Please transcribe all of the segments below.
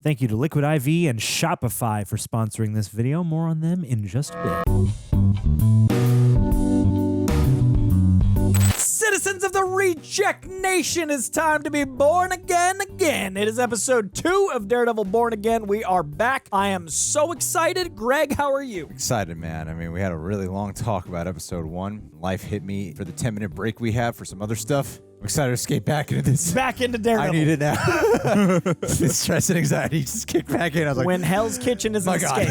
Thank you to Liquid IV and Shopify for sponsoring this video. More on them in just a bit. Citizens of the Reject Nation, it's time to be born again. It is episode 2 of Daredevil Born Again. We are back. I am so excited. Greg, how are you? Excited, man. I mean, we had a really long talk about episode 1. Life hit me for the 10-minute break we have for some other stuff. I'm excited to escape back into this. Back into Daredevil. I need it now. This stress and anxiety just kicked back in. I was like, when Hell's Kitchen is an escape.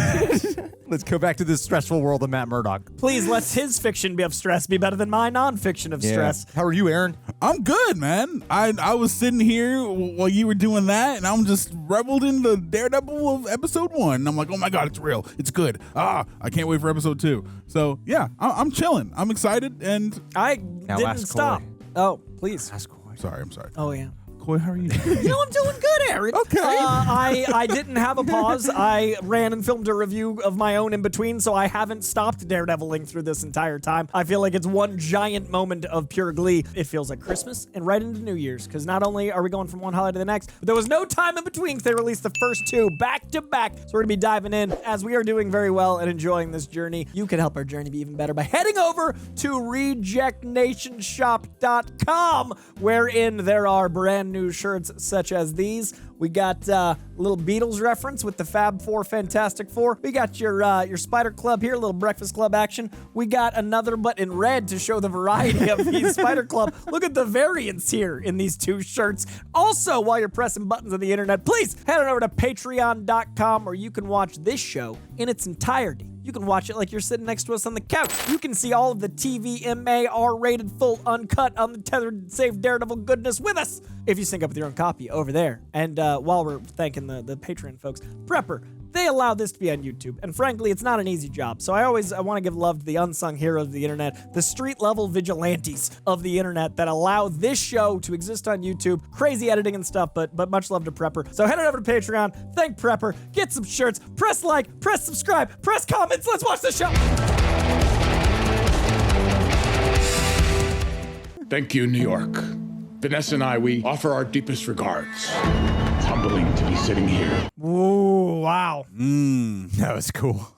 Let's go back to this stressful world of Matt Murdock. Please, let his fiction be of stress be better than my non-fiction of stress. How are you, Aaron? I'm good, man. I was sitting here while you were doing that, and I'm just reveled in the Daredevil of episode 1. And I'm like, oh my God, it's real. It's good. I can't wait for episode 2. So, yeah, I'm chilling. I'm excited, and I didn't stop. Coy. Oh, please. Ask Coy. Sorry, I'm sorry. Oh, yeah. Coy, how are you? You know, I'm doing good, Aaron. Okay. I didn't have a pause. I ran and filmed a review of my own in between, so I haven't stopped Daredeviling through this entire time. I feel like it's one giant moment of pure glee. It feels like Christmas and right into New Year's, because not only are we going from one holiday to the next, but there was no time in between because they released the first 2 back to back. So we're going to be diving in as we are doing very well and enjoying this journey. You can help our journey be even better by heading over to rejectnationshop.com, wherein there are brand new shirts such as these. We got a little Beatles reference with the Fab Four, Fantastic Four. We got your Spider Club here, a little Breakfast Club action. We got another, but in red, to show the variety of these Spider Club. Look at the variants here in these 2 shirts. Also, while you're pressing buttons on the internet, please head on over to patreon.com, where you can watch this show in its entirety. You can watch it like you're sitting next to us on the couch. You can see all of the TVMA R-rated, full, uncut, untethered, safe Daredevil goodness with us if you sync up with your own copy over there. And while we're thanking the Patreon folks, Prepper, they allow this to be on YouTube. And frankly, it's not an easy job. So I want to give love to the unsung heroes of the internet, the street-level vigilantes of the internet that allow this show to exist on YouTube. Crazy editing and stuff, but much love to Prepper. So head on over to Patreon, thank Prepper, get some shirts, press like, press subscribe, press comments. Let's watch the show. Thank you, New York. Vanessa and I, we offer our deepest regards. It's humbling to be sitting here. Ooh, wow. That was cool.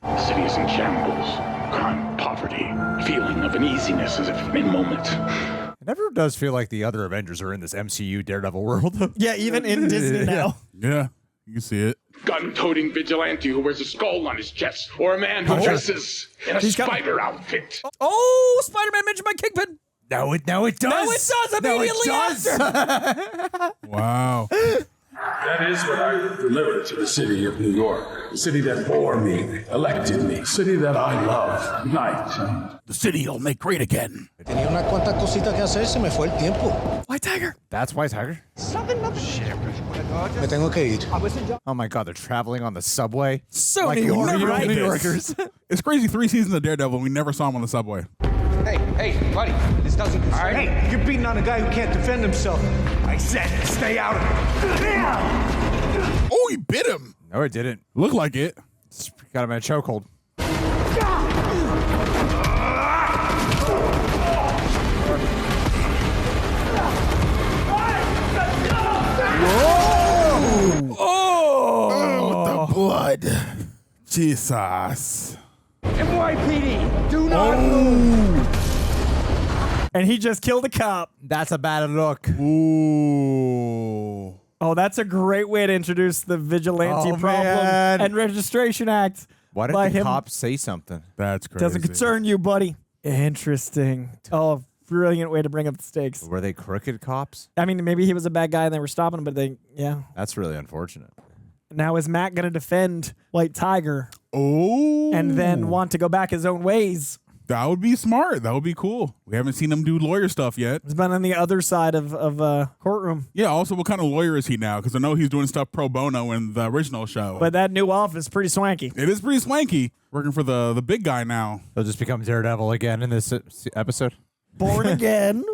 The city is in shambles. Crime, poverty, feeling of uneasiness as if in moment. It never does feel like the other Avengers are in this MCU Daredevil world. Yeah, even in Disney now. Yeah, you can see it. Gun-toting vigilante who wears a skull on his chest, or a man who dresses in a spider outfit. Oh, Spider-Man mentioned by Kingpin. No, it does. No, it does immediately after. Wow. That is what I delivered to the city of New York. The city that bore me, elected me. The city that I love. Night. The city will make great again. Tenía unas cuantas cositas que hacer, se me fue el tiempo. White Tiger. That's White Tiger? Me tengo que ir. Oh my God, they're traveling on the subway. So like New York, New Yorkers. It's crazy, 3 seasons of Daredevil, we never saw him on the subway. Hey, buddy, this doesn't concern you. Hey, you're beating on a guy who can't defend himself. I said, stay out of it. Oh, he bit him. No, it didn't. Looked like it. It's got him in a chokehold. Whoa! Oh, with the blood. Jesus. NYPD, do not move. And he just killed a cop. That's a bad look. Ooh. Oh, that's a great way to introduce the Vigilante Problem man. and Registration Act. Why didn't the cops say something? That's crazy. Doesn't concern you, buddy. Interesting. Oh, brilliant way to bring up the stakes. Were they crooked cops? I mean, maybe he was a bad guy and they were stopping him, but yeah. That's really unfortunate. Now, is Matt going to defend White Tiger? Oh. And then want to go back his own ways? That would be smart. That would be cool. We haven't seen him do lawyer stuff yet. He's been on the other side of courtroom. Yeah, also, what kind of lawyer is he now? Because I know he's doing stuff pro bono in the original show. But that new office is pretty swanky. It is pretty swanky. Working for the big guy now. He'll just become Daredevil again in this episode. Born Again.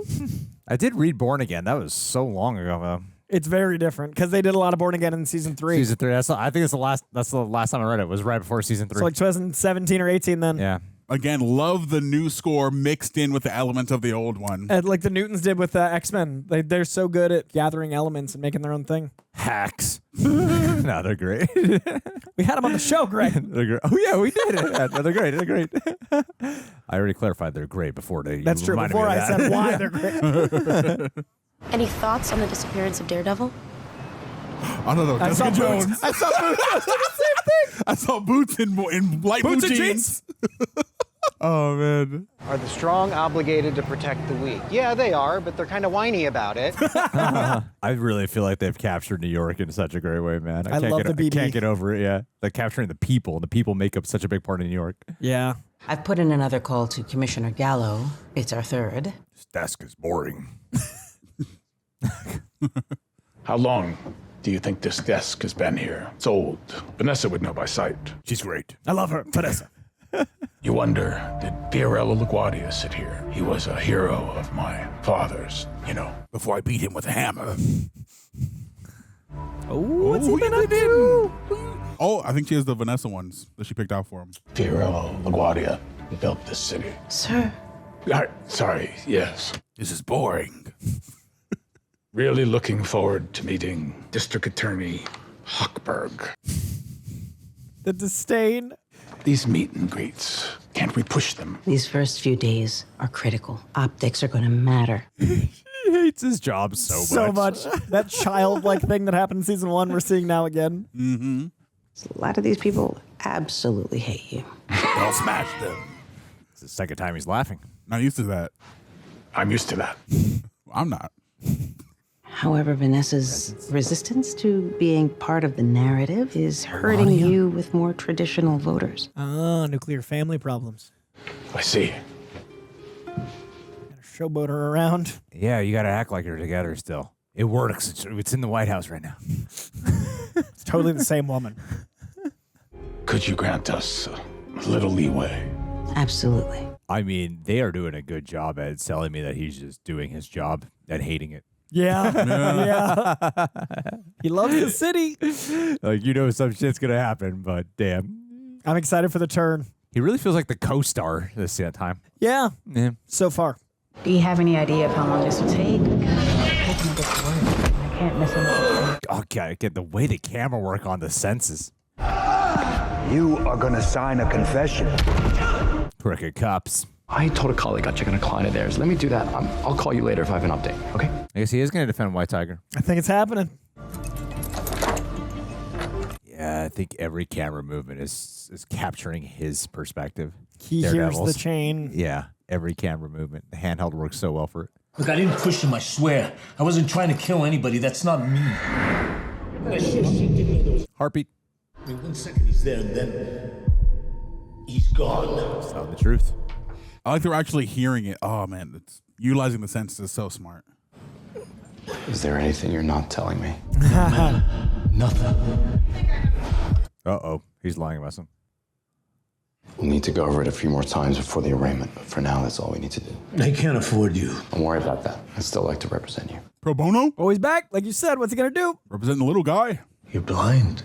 I did read Born Again. That was so long ago, though. It's very different because they did a lot of Born Again in season 3. Season 3. I think it's the last. That's the last time I read it. Was right before season 3. So like 2017 or 18 then. Yeah. Again, love the new score mixed in with the elements of the old one. And like the Newtons did with X-Men. They're so good at gathering elements and making their own thing. Hacks. No, they're great. We had them on the show, Greg. They're great. Oh, yeah, we did. Yeah, no, they're great. They're great. I already clarified they're great before they. That's true. reminded Before me of I that. said why they're great. Any thoughts on the disappearance of Daredevil? Oh, no, I saw Jessica Boots. Jones. I saw Boots. I was doing the same thing. I saw Boots in light blue Boots and jeans. Oh, man. Are the strong obligated to protect the weak? Yeah, they are, but they're kind of whiny about it. I really feel like they've captured New York in such a great way, man. I love the BB. I can't get over it, yeah. They're capturing the people, and the people make up such a big part of New York. Yeah. I've put in another call to Commissioner Gallo. It's our third. This desk is boring. How long do you think this desk has been here? It's old. Vanessa would know by sight. She's great. I love her. Vanessa. You wonder, did Fiorello LaGuardia sit here? He was a hero of my father's, you know. Before I beat him with a hammer. Oh, what's he been up to? Oh, I think she has the Vanessa ones that she picked out for him. Fiorello LaGuardia built this city. Sir. Sorry, yes. This is boring. Really looking forward to meeting District Attorney Hochberg. The disdain. These meet and greets, can't we push them? These first few days are critical. Optics are going to matter. He hates his job so much. That childlike thing that happened in season 1, we're seeing now again. Mm-hmm. A lot of these people absolutely hate you. I'll smash them. It's the second time he's laughing. Not used to that. I'm used to that. I'm not. However, Vanessa's resistance to being part of the narrative is hurting you with more traditional voters. Ah, nuclear family problems. I see. Gotta showboat her around. Yeah, you got to act like you're together still. It works. It's in the White House right now. It's totally the same woman. Could you grant us a little leeway? Absolutely. I mean, they are doing a good job at selling me that he's just doing his job and hating it. Yeah. Yeah. He loves the city. Like, you know, some shit's going to happen, but damn. I'm excited for the turn. He really feels like the co-star this time. Yeah. Yeah. So far. Do you have any idea of how long this will take? I can't miss anything. Oh, God, get the way the camera work on the senses. You are gonna sign a confession. Crooked cops. I told a colleague I'd check on a client of theirs. Let me do that. I'll call you later if I have an update, okay? I guess he is going to defend White Tiger. I think it's happening. Yeah, I think every camera movement is capturing his perspective. He hears the chain. Yeah, every camera movement. The handheld works so well for it. Look, I didn't push him, I swear. I wasn't trying to kill anybody. That's not me. Heartbeat. I mean, 1 second he's there, and then he's gone. It's telling the truth. I like they're actually hearing it. Oh, man. It's utilizing the senses is so smart. Is there anything you're not telling me? Nothing. Uh-oh. He's lying about something. We'll need to go over it a few more times before the arraignment, but for now, that's all we need to do. I can't afford you. Don't worry about that. I'd still like to represent you. Pro bono? Oh, he's back. Like you said, what's he going to do? Representing the little guy. You're blind.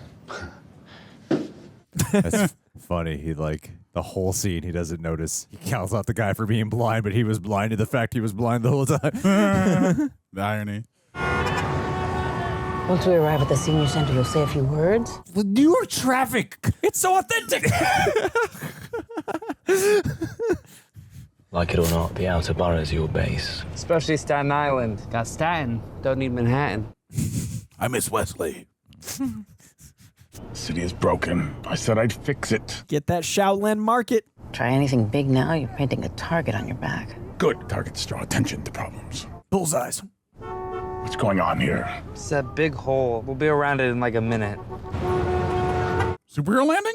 That's funny. He, like, the whole scene, he doesn't notice. He counts out the guy for being blind, but he was blind to the fact he was blind the whole time. The irony. Once we arrive at the senior center, you'll say a few words. New York traffic. It's so authentic. Like it or not, the outer borough's your base. Especially Staten Island. Got Staten, don't need Manhattan. I miss Wesley. The city is broken. I said I'd fix it. Get that Shaolin market. Try anything big now, you're painting a target on your back. Good. Targets draw attention to problems. Bullseyes. What's going on here? It's that big hole. We'll be around it in like a minute. Superhero landing?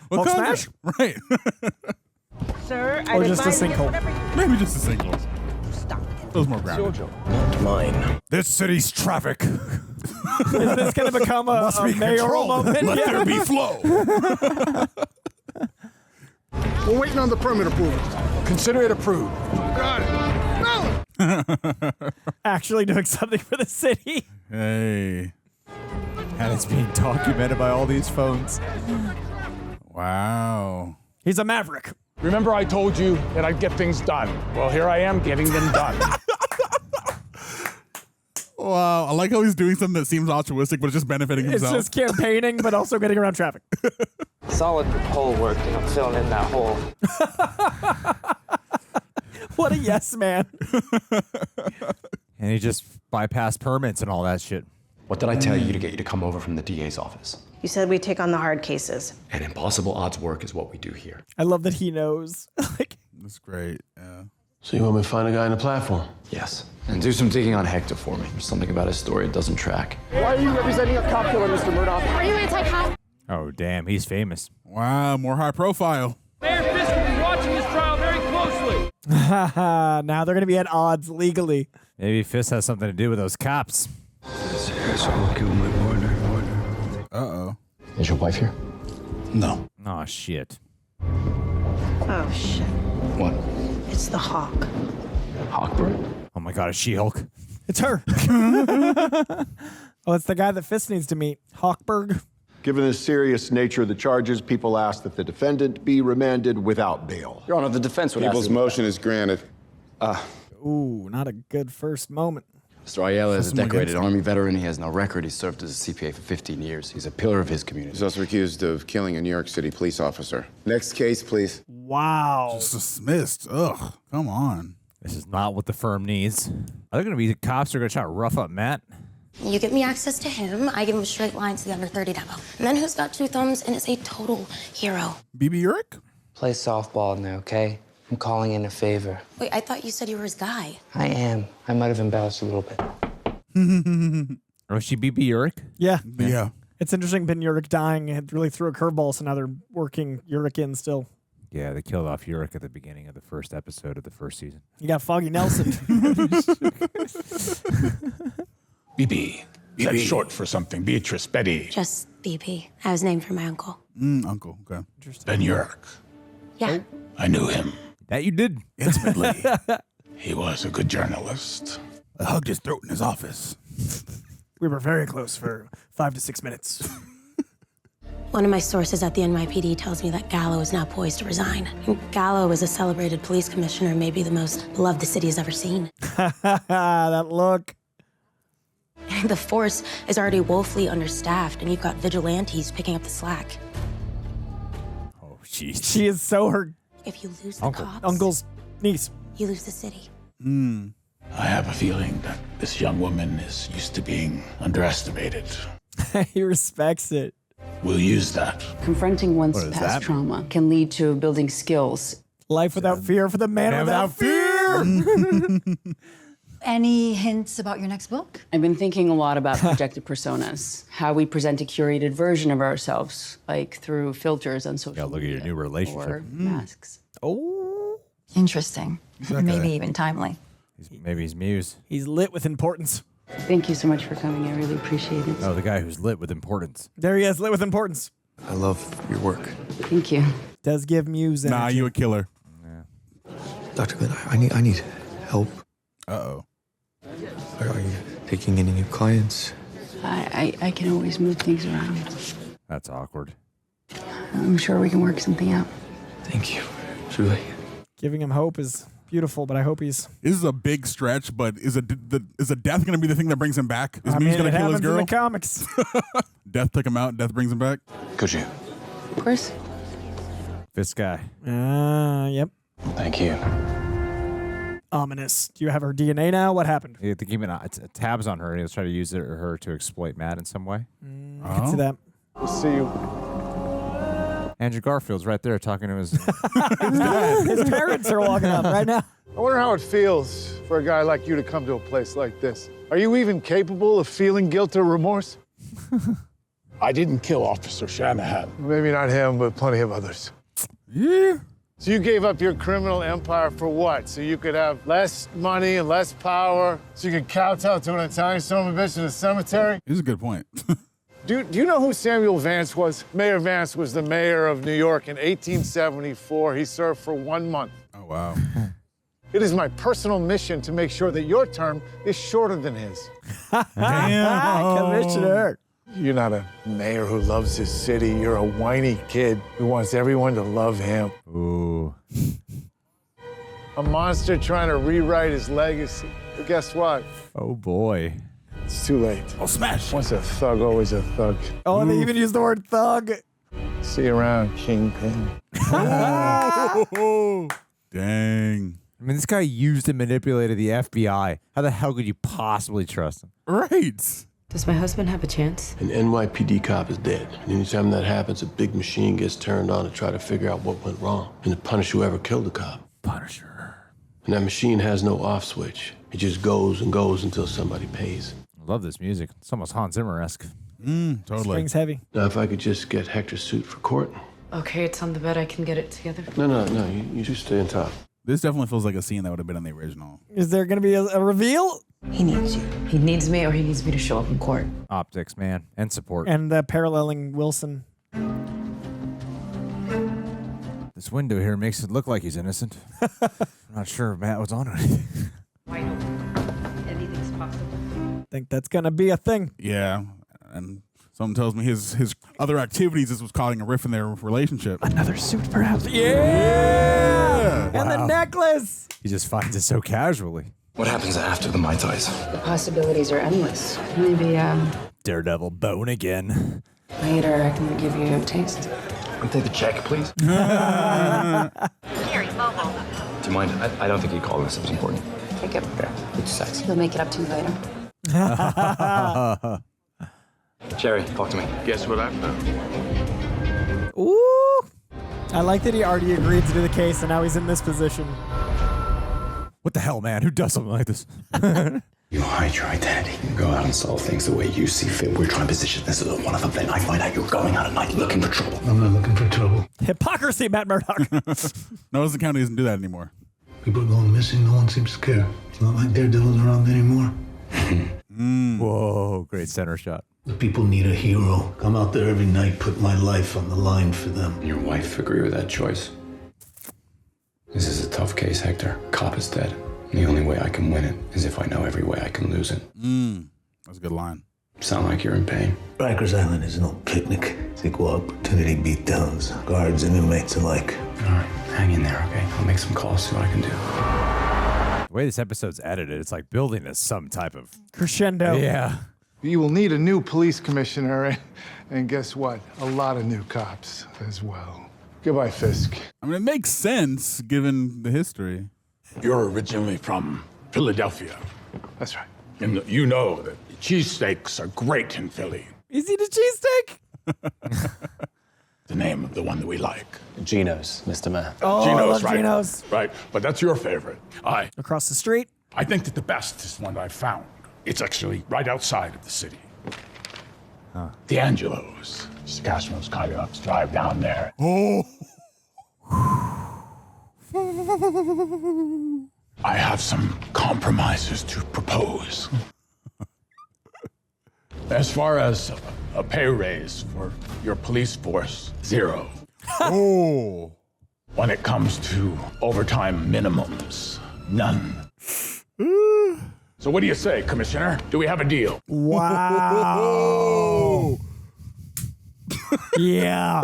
What Smash? Right. Sir, Or just a sinkhole. Maybe just a single. Stop. Feels more grounded. Not mine. This city's traffic. Is this going to become a be mayoral moment? Let Yeah. there be flow. We're waiting on the permit approval. Consider it approved. Got it. Actually doing something for the city. Hey. And it's being documented by all these phones. Wow. He's a maverick. Remember I told you that I'd get things done. Well, here I am getting them done. Wow, I like how he's doing something that seems altruistic, but it's just benefiting himself. It's just campaigning, but also getting around traffic. Solid hole work, and I'm filling in that hole. What a yes man. And he just bypassed permits and all that shit. What did I tell you to get you to come over from the DA's office? You said we take on the hard cases. And impossible odds work is what we do here. I love that he knows. That's great. Yeah. So you want me to find a guy on the platform? Yes. And do some digging on Hector for me. There's something about his story that doesn't track. Why are you representing a cop killer, Mr. Murdoch? Are you anti-cop? Oh, damn, he's famous. Wow, more high profile. Mayor Fisk will be watching this trial very closely. Now they're going to be at odds legally. Maybe Fisk has something to do with those cops. This asshole killed my partner. Uh-oh. Is your wife here? No. Oh, shit. Oh, shit. What? It's the Hawk. Hawkbird? Oh my God, a She-Hulk. It's her. Oh, it's the guy that Fisk needs to meet. Hawkberg. Given the serious nature of the charges, people ask that the defendant be remanded without bail. Your Honor, the defense would People's motion is granted. Ooh, not a good first moment. Mr. Ayala is a decorated Army veteran. He has no record. He served as a CPA for 15 years. He's a pillar of his community. He's also accused of killing a New York City police officer. Next case, please. Wow. Just dismissed. Ugh, come on. This is not what the firm needs. Are there going to be cops who are going to try to rough up Matt? You give me access to him, I give him a straight line to the under 30 demo. And then who's got two thumbs and is a total hero? BB Urick? Play softball now, okay? I'm calling in a favor. Wait, I thought you said you were his guy. I am. I might have embellished a little bit. Or was she BB Urick? Yeah. Yeah. It's interesting, Ben Urich dying. It really threw a curveball, so now they're working Urich in still. Yeah, they killed off Urick at the beginning of the first episode of the first season. You got Foggy Nelson. BB. That's short for something. Beatrice, Betty. Just BP. I was named for my uncle. Uncle, okay. Ben Urich. Yeah. I knew him. That you did. Intimately. He was a good journalist. I hugged his throat in his office. We were very close for 5 to 6 minutes. One of my sources at the NYPD tells me that Gallo is now poised to resign. And Gallo is a celebrated police commissioner, maybe the most beloved the city has ever seen. That look. The force is already woefully understaffed, and you've got vigilantes picking up the slack. Oh, jeez. She is so her If you lose the cops, uncle's niece. you lose the city. I have a feeling that this young woman is used to being underestimated. He respects it. We'll use that. Confronting one's What does past that trauma can lead to building skills. Life without fear for the man without fear. Any hints about your next book? I've been thinking a lot about projected personas, how we present a curated version of ourselves, like through filters on social Yeah, look at your new relationship. or masks. Oh. Interesting. Maybe even timely. Maybe he's Muse. He's lit with importance. Thank you so much for coming. I really appreciate it. Oh, the guy who's lit with importance. There he is, lit with importance. I love your work. Thank you. Does give Muse energy. Nah, you a killer. Dr. Glenn, I need help. Uh-oh. Are you taking any new clients? I can always move things around. That's awkward. I'm sure we can work something out. Thank you. Truly. Giving him hope is beautiful, but I hope he's... This is a big stretch, but is a death going to be the thing that brings him back? Is Muse going to kill his girl? In the comics. Death took him out. Death brings him back. Could you? Of course. This guy. Yep. Thank you. Ominous. Do you have her DNA now? What happened? He had to keep tabs on her, and he was trying to use her to exploit Matt in some way. I can see that. We'll see you. Andrew Garfield's right there talking to his... His parents are walking up right now. I wonder how it feels for a guy like you to come to a place like this. Are you even capable of feeling guilt or remorse? I didn't kill Officer Shanahan. Maybe not him, but plenty of others. Yeah. So you gave up your criminal empire for what? So you could have less money and less power? So you could kowtow to an Italian son of a bitch in a cemetery? This is a good point. Do you know who Samuel Vance was? Mayor Vance was the mayor of New York in 1874. He served for 1 month. Oh, wow. It is my personal mission to make sure that your term is shorter than his. Damn. Commissioner. You're not a mayor who loves his city. You're a whiny kid who wants everyone to love him. Ooh. A monster trying to rewrite his legacy. But guess what? Oh, boy. It's too late. Oh, smash. Once a thug, always a thug. Oh, and they even use the word thug. See you around, Kingpin. Oh, dang. I mean, this guy used and manipulated the FBI. How the hell could you possibly trust him? Right. Does my husband have a chance? An NYPD cop is dead. And anytime that happens, a big machine gets turned on to try to figure out what went wrong and to punish whoever killed the cop. Punisher. And that machine has no off switch. It just goes and goes until somebody pays. I love this music. It's almost Hans Zimmer-esque. Totally. Strings heavy. Now, if I could just get Hector's suit for court. Okay, it's on the bed. I can get it together. No, you just stay on top. This definitely feels like a scene that would have been in the original. Is there going to be a reveal? He needs you. He needs me, or he needs me to show up in court. Optics, man. And support. And paralleling Wilson. This window here makes it look like he's innocent. I'm not sure if Matt was on anything. Anything's possible. Think that's going to be a thing. Yeah. And something tells me his other activities is what's causing a rift in their relationship. Another suit, perhaps. Yeah! And the necklace! He just finds it so casually. What happens after the Mai Tais? The possibilities are endless. Maybe, Daredevil Born Again. later I can give you a taste. I'll take the check, please. Gary, mobile. Do you mind? I don't think he'd call this if it's important. Take it. Yeah, it's sex. He'll make it up to you later. Jerry, talk to me. Guess what I've found? Ooh. I like that he already agreed to do the case, and now he's in this position. What the hell, man? Who does something like this? You hide your identity. You go out and solve things the way you see fit. We're trying to position this as one of them. Then I find out you're going out at night looking for trouble. I'm not looking for trouble. Hypocrisy, Matt Murdock. Notice County doesn't do that anymore. People are going missing. No one seems to care. It's not like Daredevil's around anymore. Whoa, great center shot. The people need a hero. Come out there every night, put my life on the line for them. Your wife agree with that choice? This is a tough case, Hector. Cop is dead. The only way I can win it is if I know every way I can lose it. That's a good line. Sound like you're in pain. Rikers Island is no picnic. It's equal opportunity beatdowns. Guards and inmates alike. All right, hang in there, okay? I'll make some calls, see what I can do. The way this episode's edited, it's like building to some type of crescendo. Yeah. You will need a new police commissioner, and guess what? A lot of new cops as well. Goodbye, Fisk. I mean, it makes sense given the history. You're originally from Philadelphia. That's right. And you know that cheesesteaks are great in Philly. Is he the cheesesteak? The name of the one that we like. Geno's, Mr. Mayor. Oh, Geno's, I love right? Geno's. Right, but that's your favorite. Across the street? I think that the best is one I found. It's actually right outside of the city. The Angelos. Cashman's Coyotes drive down there. Oh. I have some compromises to propose. As far as a pay raise for your police force, 0. Oh. When it comes to overtime minimums, none. So what do you say, Commissioner? Do we have a deal? Wow. Yeah.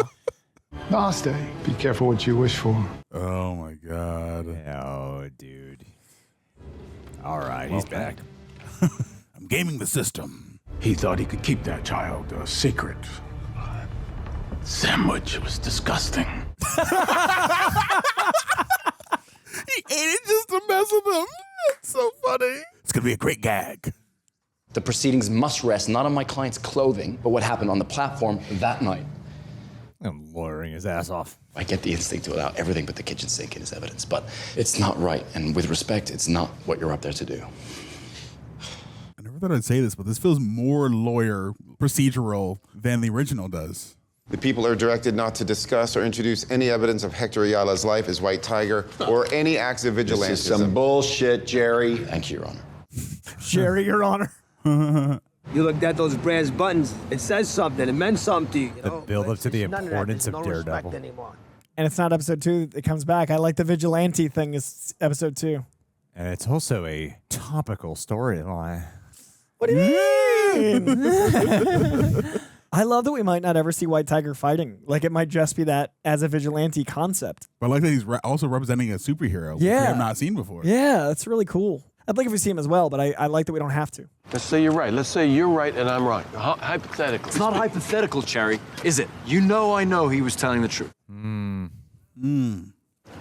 No, I'll stay. Be careful what you wish for. Oh, my God. Oh, dude. All right, he's back. I'm gaming the system. He thought he could keep that child a secret. Sandwich was disgusting. He ate it just to mess with him. It's so funny. It's going to be a great gag. The proceedings must rest not on my client's clothing, but what happened on the platform that night. I'm lawyering his ass off. I get the instinct to allow everything but the kitchen sink in as evidence, but it's not right. And with respect, it's not what you're up there to do. I never thought I'd say this, but this feels more lawyer procedural than the original does. The people are directed not to discuss or introduce any evidence of Hector Ayala's life as White Tiger or any acts of vigilantism. This is some bullshit, Jerry. Thank you, Your Honor. Jerry, Your Honor. You looked at those brass buttons. It says something. It meant something to you. The build up to the importance of Daredevil. And it's not episode 2. It comes back. I like the vigilante thing is episode 2. And it's also a topical storyline. What do you mean? insane. I love that we might not ever see White Tiger fighting. Like, it might just be that as a vigilante concept. But I like that he's also representing a superhero, which we have not seen before. Yeah, that's really cool. I'd like if we see him as well, but I like that we don't have to. Let's say you're right. Let's say you're right and I'm right. Hypothetically. It's not hypothetical, Cherry, is it? You know I know he was telling the truth. And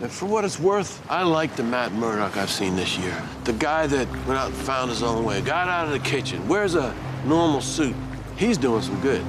for what it's worth, I like the Matt Murdock I've seen this year. The guy that went out and found his own way, got out of the kitchen, wears a normal suit. He's doing some good.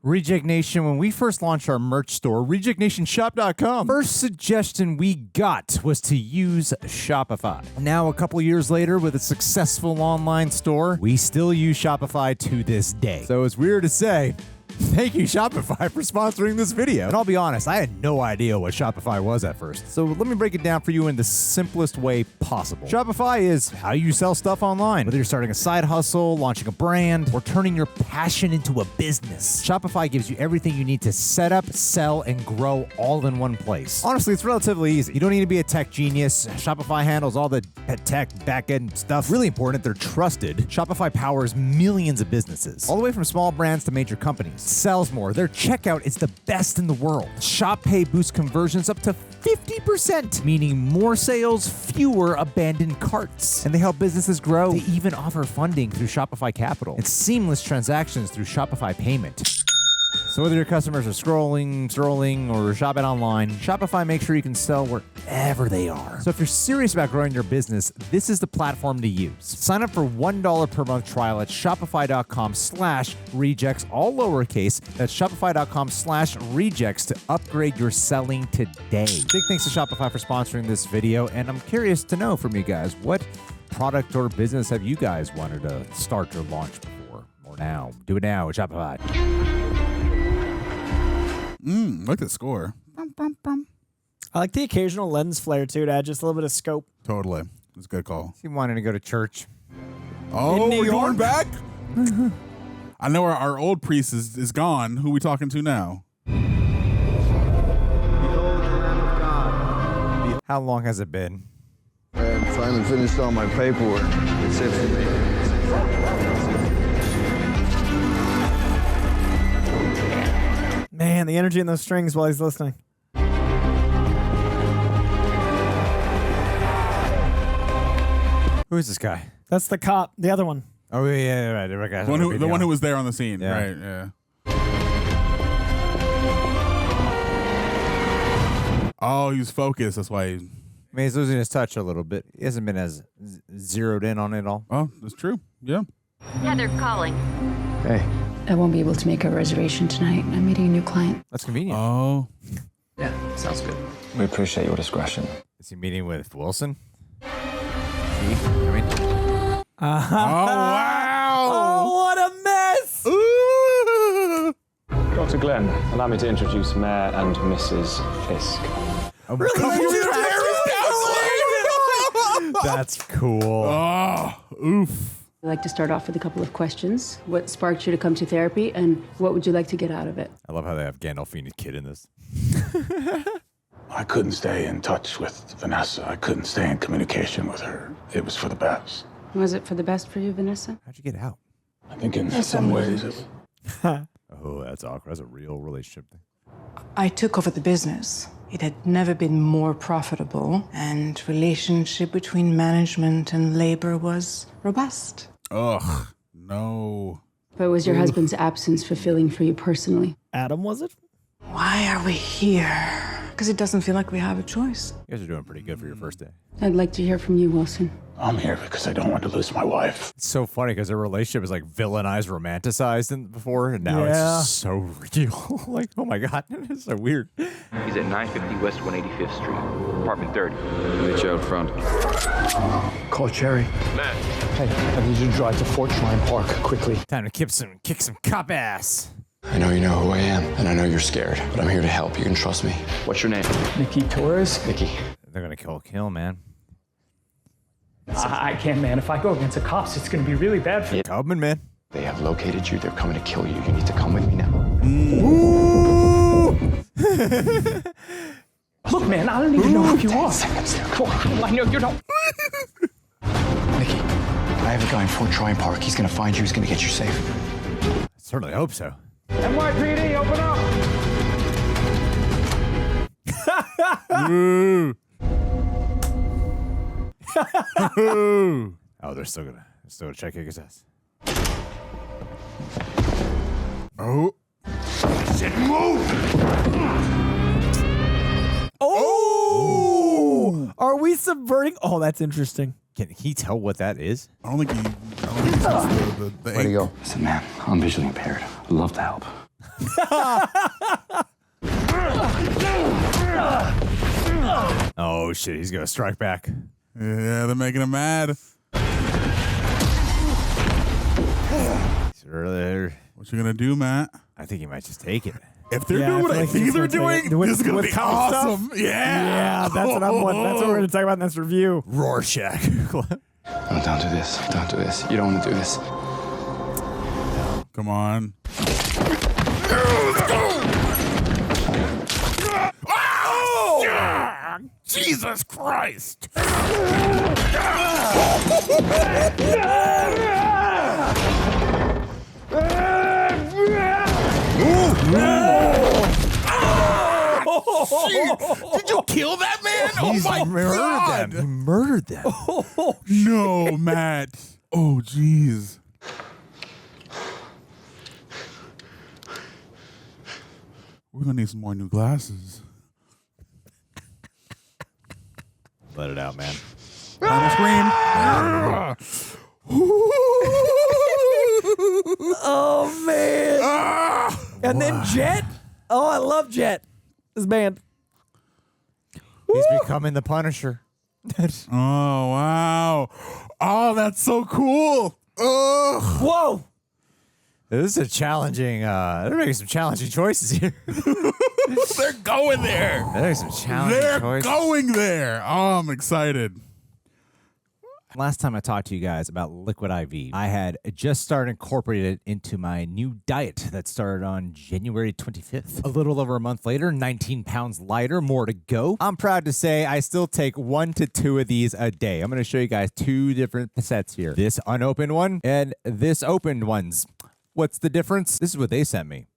Reject Nation, when we first launched our merch store, rejectnationshop.com, first suggestion we got was to use Shopify. Now, a couple years later, with a successful online store, we still use Shopify to this day. So it's weird to say, thank you, Shopify, for sponsoring this video. And I'll be honest, I had no idea what Shopify was at first. So let me break it down for you in the simplest way possible. Shopify is how you sell stuff online. Whether you're starting a side hustle, launching a brand, or turning your passion into a business, Shopify gives you everything you need to set up, sell, and grow all in one place. Honestly, it's relatively easy. You don't need to be a tech genius. Shopify handles all the tech, back-end stuff. Really important, they're trusted. Shopify powers millions of businesses, all the way from small brands to major companies. Sells more. Their checkout is the best in the world. Shop Pay boosts conversions up to 50%, meaning more sales, fewer abandoned carts. And they help businesses grow. They even offer funding through Shopify Capital and seamless transactions through Shopify Payment. So whether your customers are strolling, or shopping online, Shopify makes sure you can sell wherever they are. So if you're serious about growing your business, this is the platform to use. Sign up for $1 per month trial at shopify.com/rejects, all lowercase. That's shopify.com/rejects to upgrade your selling today. Big thanks to Shopify for sponsoring this video, and I'm curious to know from you guys, what product or business have you guys wanted to start or launch before? Or now? Do it now with Shopify. Look at the score. I like the occasional lens flare, too, to add just a little bit of scope. Totally. It's a good call. He wanted to go to church. Oh, New we're York? going back? I know our old priest is gone. Who are we talking to now? How long has it been? I finally finished all my paperwork. It's it for me. Man, the energy in those strings while he's listening. Who is this guy? That's the cop, the other one. Oh, yeah, right. The one who was there on the scene. Yeah. Right, yeah. Oh, he was focused. That's why I mean, he's losing his touch a little bit. He hasn't been as zeroed in on it all. Oh, that's true. Yeah. Heather calling. Hey. I won't be able to make a reservation tonight. I'm meeting a new client. That's convenient. Oh. Yeah, sounds good. We appreciate your discretion. Is he meeting with Wilson? Oh, wow. Oh, what a mess. Dr. Glenn, allow me to introduce Mayor and Mrs. Fisk. That's cool. Oh, oof. I'd like to start off with a couple of questions. What sparked you to come to therapy, and what would you like to get out of it? I love how they have Gandolfini's kid in this. I couldn't stay in touch with Vanessa. I couldn't stay in communication with her. It was for the best. Was it for the best for you, Vanessa? How'd you get out? I think in some ways it Oh, that's awkward. That's a real relationship thing. I took over the business. It had never been more profitable, and relationship between management and labor was robust. Ugh, no. But was your husband's absence fulfilling for you personally? Adam, was it? Why are we here? Because it doesn't feel like we have a choice. You guys are doing pretty good for your first day. I'd like to hear from you, Wilson. I'm here because I don't want to lose my wife. It's so funny because their relationship is like villainized, romanticized before, and now Yeah. it's so real. Like, oh my God, it's so weird. He's at 950 West 185th Street, apartment 30. Meet you out front. Call Cherry. Matt. Hey, I need you to drive to Fort Shrine Park quickly. Time to kick some cop ass. I know you know who I am, and I know you're scared, but I'm here to help. You can trust me. What's your name? Nikki Torres. Nikki. They're gonna kill, man. I can't, man. If I go against the cops, it's going to be really bad for you. Tubman, man. They have located you. They're coming to kill you. You need to come with me now. Look, man, I don't even know who you are. Well, how do I know you don't? Nikki, I have a guy in Fort Tryon Park. He's gonna find you. He's gonna get you safe. I certainly hope so. NYPD, open up! Oh, they're still gonna check his ass. Oh. Said move! Oh! Are we subverting? Oh, that's interesting. Can he tell what that is? I don't think he the Where'd he go? Listen, man, I'm visually impaired. I'd love to help. Oh shit, he's gonna strike back. Yeah, they're making him mad. What you gonna do, Matt? I think he might just take it. If they're doing what I think they're doing, this is gonna be awesome. Yeah. Yeah, that's what I'm wanting. That's what we're gonna talk about in this review. Rorschach. No, don't do this. Don't do this. You don't want to do this. Come on. Oh! Jesus Christ! Did you kill that man? Oh my God! He murdered them. Oh, no, Matt. Oh, jeez. We're gonna need some more new glasses. Let it out, man. Oh man! And then Jet. Oh, I love Jet. This band. He's becoming the Punisher. Oh wow! Oh, that's so cool. Ugh. Whoa! This is a challenging. They're making some challenging choices here. They're going there. They're making some challenging choices. They're going there. Oh, I'm excited. Last time I talked to you guys about Liquid IV, I had just started incorporating it into my new diet that started on January 25th. A little over a month later, 19 pounds lighter, more to go. I'm proud to say I still take 1 to 2 of these a day. I'm going to show you guys 2 different sets here. This unopened one and this opened ones. What's the difference? This is what they sent me.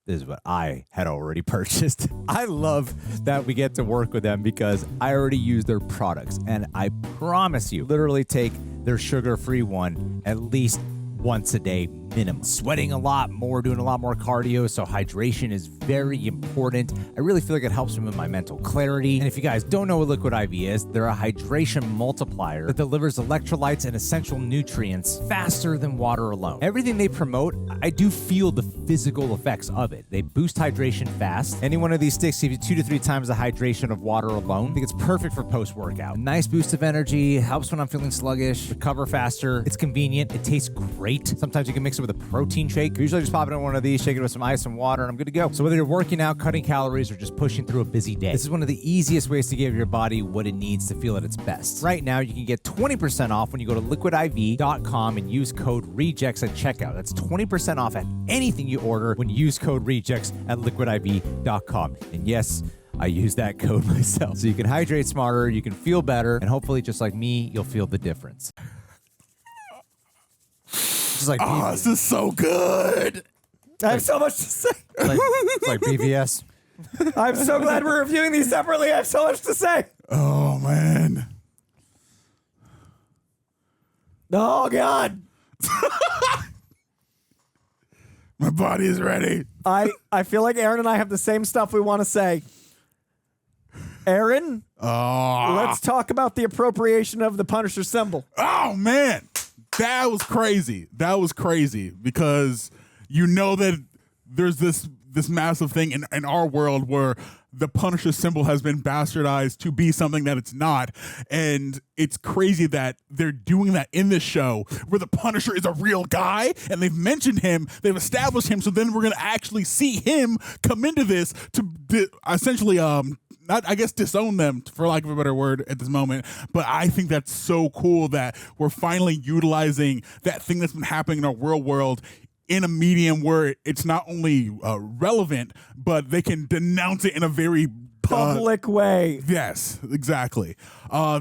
This is what I had already purchased. I love that we get to work with them because I already use their products. And I promise you, literally take their sugar-free one at least once a day minimum. Sweating a lot more, doing a lot more cardio, so hydration is very important. I really feel like it helps me with my mental clarity. And if you guys don't know what Liquid IV is, they're a hydration multiplier that delivers electrolytes and essential nutrients faster than water alone. Everything they promote, I do feel the physical effects of it. They boost hydration fast. Any one of these sticks give you 2 to 3 times the hydration of water alone. I think it's perfect for post-workout. Nice boost of energy, helps when I'm feeling sluggish, recover faster. It's convenient, it tastes great. Sometimes you can mix it with a protein shake. Usually just pop it in one of these, shake it with some ice and water, and I'm good to go. So whether you're working out, cutting calories, or just pushing through a busy day, this is one of the easiest ways to give your body what it needs to feel at its best. Right now, you can get 20% off when you go to liquidiv.com and use code REJECTS at checkout. That's 20% off at anything you order when you use code REJECTS at liquidiv.com. And yes, I use that code myself. So you can hydrate smarter, you can feel better, and hopefully, just like me, you'll feel the difference. Like this is so good. I have so much to say. It's like BVS. I'm so glad we're reviewing these separately. I have so much to say. Oh, man. Oh, God. My body is ready. I feel like Aaron and I have the same stuff we want to say. Aaron, let's talk about the appropriation of the Punisher symbol. Oh, man. That was crazy. That was crazy because you know that there's this massive thing in our world where the Punisher symbol has been bastardized to be something that it's not. And it's crazy that they're doing that in this show where the Punisher is a real guy and they've mentioned him, they've established him. So then we're going to actually see him come into this to essentially, not, I guess, disown them, for lack of a better word at this moment. But I think that's so cool that we're finally utilizing that thing that's been happening in our real world in a medium where it's not only relevant, but they can denounce it in a very public way. Yes, exactly.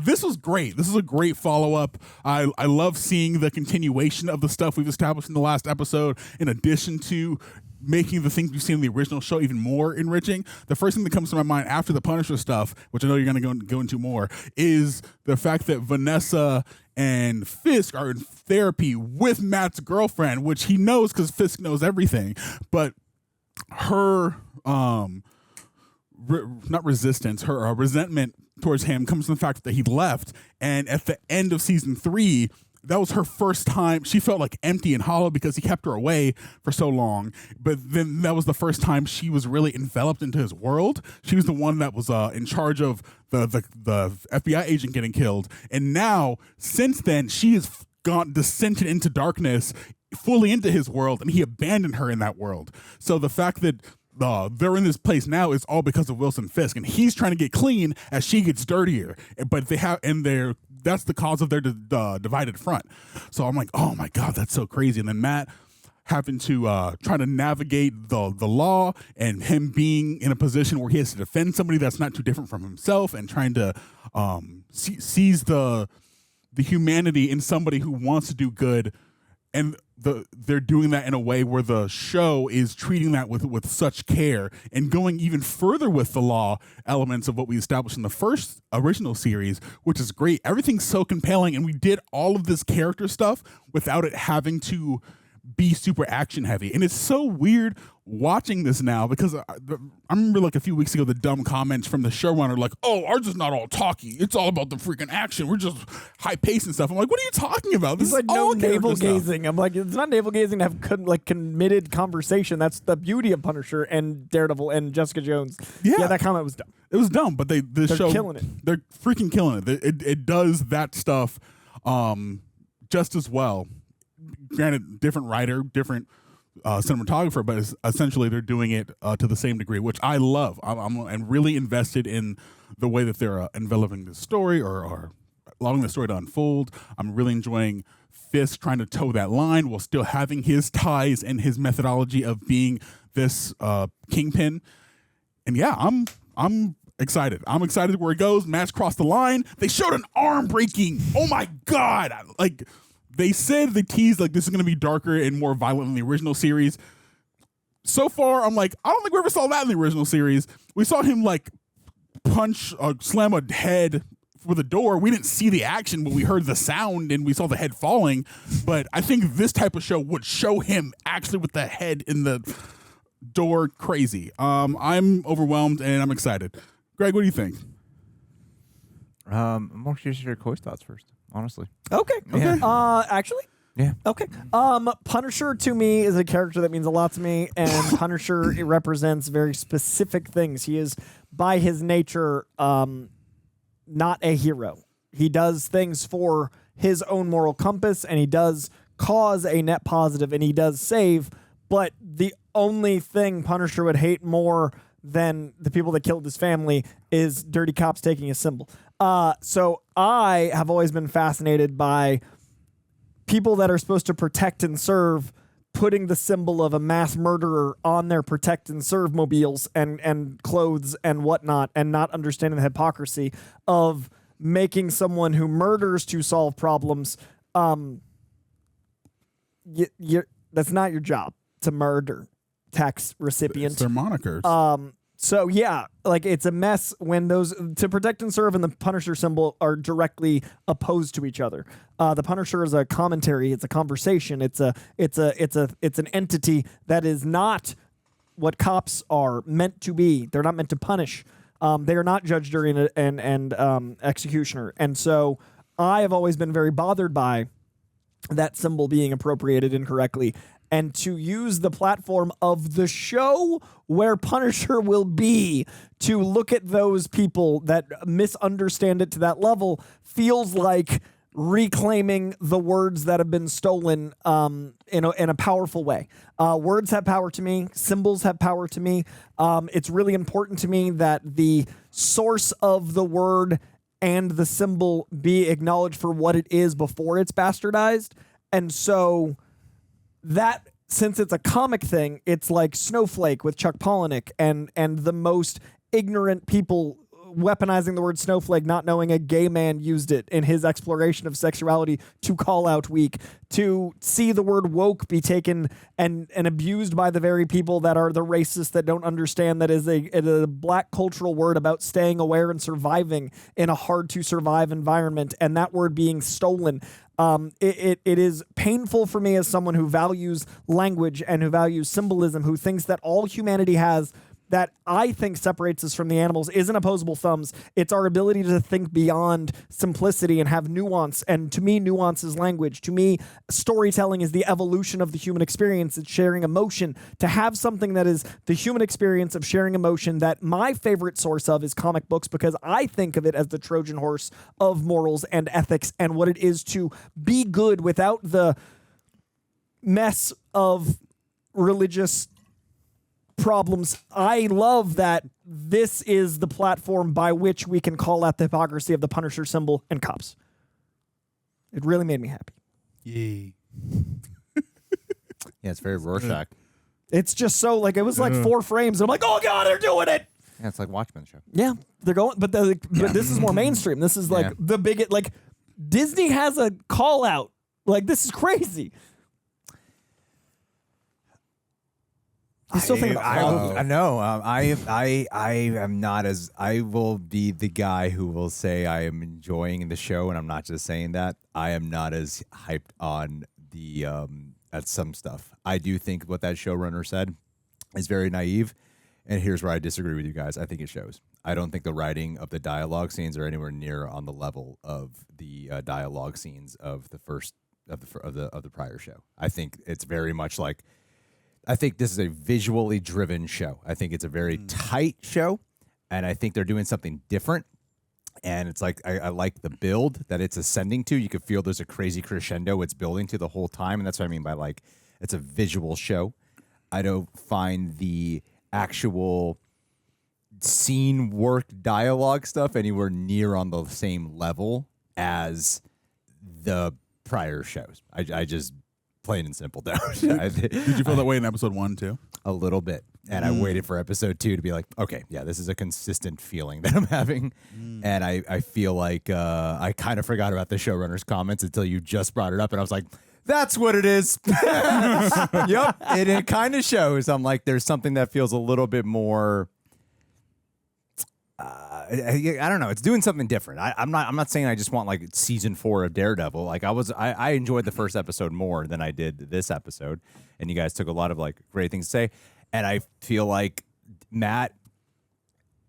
This was great. This is a great follow-up. I love seeing the continuation of the stuff we've established in the last episode, in addition to making the things we've seen in the original show even more enriching. The first thing that comes to my mind after the Punisher stuff, which I know you're going to go into more, is the fact that Vanessa and Fisk are in therapy with Matt's girlfriend, which he knows because Fisk knows everything. But her, not resistance, her resentment towards him comes from the fact that he left. And at the end of season 3, that was her first time. She felt like empty and hollow because he kept her away for so long. But then that was the first time she was really enveloped into his world. She was the one that was in charge of the FBI agent getting killed. And now, since then, she has descended into darkness, fully into his world, and he abandoned her in that world. So the fact that they're in this place now is all because of Wilson Fisk, and he's trying to get clean as she gets dirtier. But that's the cause of their divided front. So I'm like, oh my God, that's so crazy. And then Matt having to try to navigate the law, and him being in a position where he has to defend somebody that's not too different from himself, and trying to seize the humanity in somebody who wants to do good. And they're doing that in a way where the show is treating that with such care, and going even further with the law elements of what we established in the first original series, which is great. Everything's so compelling, and we did all of this character stuff without it having to be super action heavy. And it's so weird watching this now, because I remember like a few weeks ago the dumb comments from the showrunner like, oh, ours is not all talky, it's all about the freaking action, we're just high paced and stuff. I'm like, what are you talking about? This is like all no navel stuff. gazing. I'm like, it's not navel gazing to have committed conversation. That's the beauty of Punisher and Daredevil and Jessica Jones. Yeah, that comment was dumb. It was dumb, but they're killing it. They're freaking killing it. It does that stuff just as well. Granted, different writer, different cinematographer, but essentially they're doing it to the same degree, which I love. I'm really invested in the way that they're enveloping the story or allowing the story to unfold. I'm really enjoying Fisk trying to toe that line while still having his ties and his methodology of being this Kingpin. And yeah, I'm excited. I'm excited where it goes. Matt's crossed the line. They showed an arm breaking. Oh my God. Like, they said, they teased like this is going to be darker and more violent than the original series. So far, I'm like, I don't think we ever saw that in the original series. We saw him like slam a head with a door. We didn't see the action, but we heard the sound and we saw the head falling. But I think this type of show would show him actually with the head in the door. Crazy. I'm overwhelmed and I'm excited. Greg, what do you think? I'm more curious to hear Coy's thoughts first, honestly. Okay. Yeah. Actually? Yeah. Okay. Punisher to me is a character that means a lot to me, and Punisher, it represents very specific things. He is, by his nature, not a hero. He does things for his own moral compass, and he does cause a net positive, and he does save, but the only thing Punisher would hate more than the people that killed his family is dirty cops taking his symbol. So I have always been fascinated by people that are supposed to protect and serve putting the symbol of a mass murderer on their protect and serve mobiles and clothes and whatnot, and not understanding the hypocrisy of making someone who murders to solve problems. That's not your job to murder tax recipient. It's their monikers. So yeah, like it's a mess when those to protect and serve and the Punisher symbol are directly opposed to each other. The Punisher is a commentary, it's a conversation, it's an entity that is not what cops are meant to be. They're not meant to punish. They are not judge, jury, and executioner. And so I have always been very bothered by that symbol being appropriated incorrectly. And to use the platform of the show where Punisher will be to look at those people that misunderstand it to that level feels like reclaiming the words that have been stolen in a powerful way. Words have power to me. Symbols have power to me. It's really important to me that the source of the word and the symbol be acknowledged for what it is before it's bastardized. And so that, since it's a comic thing, it's like Snowflake with Chuck Palahniuk and the most ignorant people weaponizing the word snowflake, not knowing a gay man used it in his exploration of sexuality to call out weak, to see the word woke be taken and abused by the very people that are the racists that don't understand that is a black cultural word about staying aware and surviving in a hard to survive environment, and that word being stolen. It is painful for me as someone who values language and who values symbolism, who thinks that all humanity has that I think separates us from the animals isn't opposable thumbs. It's our ability to think beyond simplicity and have nuance. And to me, nuance is language. To me, storytelling is the evolution of the human experience. It's sharing emotion. To have something that is the human experience of sharing emotion that my favorite source of is comic books, because I think of it as the Trojan horse of morals and ethics and what it is to be good without the mess of religious problems. I love that this is the platform by which we can call out the hypocrisy of the Punisher symbol and cops. It really made me happy. Yay. Yeah, it's very Rorschach. It's just so like it was like 4 frames. And I'm like, oh god, they're doing it. Yeah, it's like Watchmen show. Yeah, they're going, but this is more mainstream. This is like the biggest. Like Disney has a call out. Like this is crazy. I still think about I know. I am not as. I will be the guy who will say I am enjoying the show, and I'm not just saying that. I am not as hyped on the at some stuff. I do think what that showrunner said is very naive, and here's where I disagree with you guys. I think it shows. I don't think the writing of the dialogue scenes are anywhere near on the level of the dialogue scenes of the first of the prior show. I think it's very much like. I think this is a visually driven show. I think it's a very tight show, and I think they're doing something different. And it's like I like the build that it's ascending to. You can feel there's a crazy crescendo it's building to the whole time, and that's what I mean by like it's a visual show. I don't find the actual scene work dialogue stuff anywhere near on the same level as the prior shows. I just plain and simple don't. Did you feel that way in episode 1 too? A little bit. And I waited for episode 2 to be like, okay, yeah, this is a consistent feeling that I'm having. And I feel like I kind of forgot about the showrunner's comments until you just brought it up. And I was like, that's what it is. Yep. It kind of shows. I'm like, there's something that feels a little bit more. I don't know. It's doing something different. I'm not saying I just want like season 4 of Daredevil. Like I enjoyed the first episode more than I did this episode, and you guys took a lot of like great things to say. And I feel like Matt,